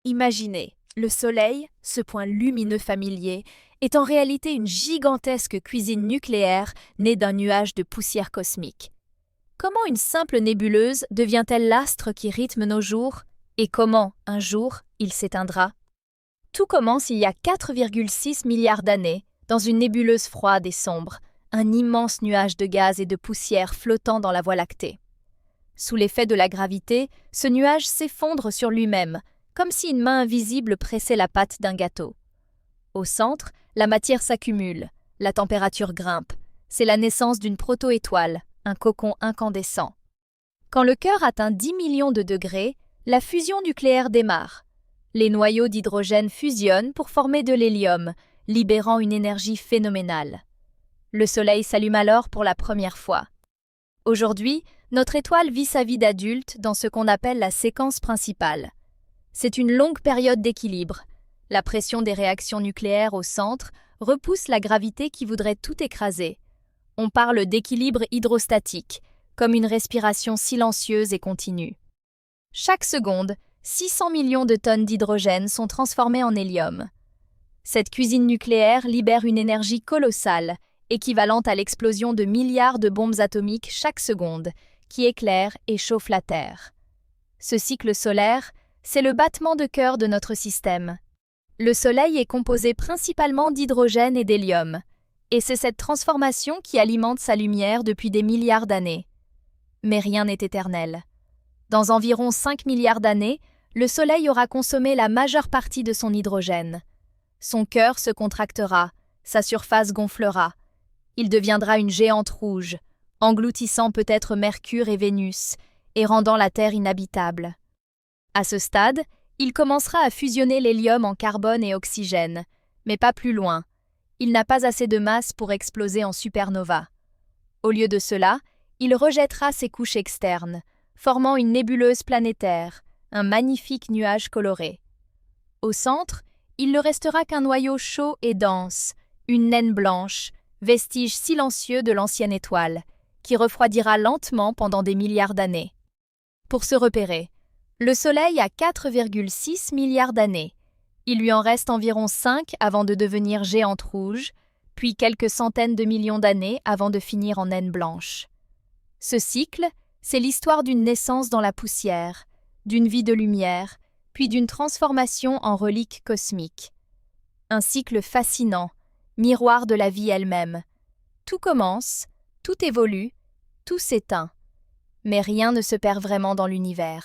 Imaginez, le Soleil, ce point lumineux familier, est en réalité une gigantesque cuisine nucléaire née d'un nuage de poussière cosmique. Comment une simple nébuleuse devient-elle l'astre qui rythme nos jours? Et comment, un jour, il s'éteindra? Tout commence il y a 4,6 milliards d'années, dans une nébuleuse froide et sombre, un immense nuage de gaz et de poussière flottant dans la Voie lactée. Sous l'effet de la gravité, ce nuage s'effondre sur lui-même, comme si une main invisible pressait la pâte d'un gâteau. Au centre, la matière s'accumule, la température grimpe. C'est la naissance d'une proto-étoile, un cocon incandescent. Quand le cœur atteint 10 millions de degrés, la fusion nucléaire démarre. Les noyaux d'hydrogène fusionnent pour former de l'hélium, libérant une énergie phénoménale. Le Soleil s'allume alors pour la première fois. Aujourd'hui, notre étoile vit sa vie d'adulte dans ce qu'on appelle la séquence principale. C'est une longue période d'équilibre. La pression des réactions nucléaires au centre repousse la gravité qui voudrait tout écraser. On parle d'équilibre hydrostatique, comme une respiration silencieuse et continue. Chaque seconde, 600 millions de tonnes d'hydrogène sont transformées en hélium. Cette cuisine nucléaire libère une énergie colossale, équivalente à l'explosion de milliards de bombes atomiques chaque seconde, qui éclairent et chauffent la Terre. Ce cycle solaire, c'est le battement de cœur de notre système. Le Soleil est composé principalement d'hydrogène et d'hélium, et c'est cette transformation qui alimente sa lumière depuis des milliards d'années. Mais rien n'est éternel. Dans environ 5 milliards d'années, le Soleil aura consommé la majeure partie de son hydrogène. Son cœur se contractera, sa surface gonflera. Il deviendra une géante rouge, engloutissant peut-être Mercure et Vénus, et rendant la Terre inhabitable. À ce stade, il commencera à fusionner l'hélium en carbone et oxygène, mais pas plus loin. Il n'a pas assez de masse pour exploser en supernova. Au lieu de cela, il rejettera ses couches externes, formant une nébuleuse planétaire, un magnifique nuage coloré. Au centre, il ne restera qu'un noyau chaud et dense, une naine blanche, vestige silencieux de l'ancienne étoile, qui refroidira lentement pendant des milliards d'années. Pour se repérer, le Soleil a 4,6 milliards d'années. Il lui en reste environ 5 avant de devenir géante rouge, puis quelques centaines de millions d'années avant de finir en naine blanche. Ce cycle, c'est l'histoire d'une naissance dans la poussière, d'une vie de lumière, puis d'une transformation en relique cosmique. Un cycle fascinant, miroir de la vie elle-même. Tout commence, tout évolue, tout s'éteint. Mais rien ne se perd vraiment dans l'univers.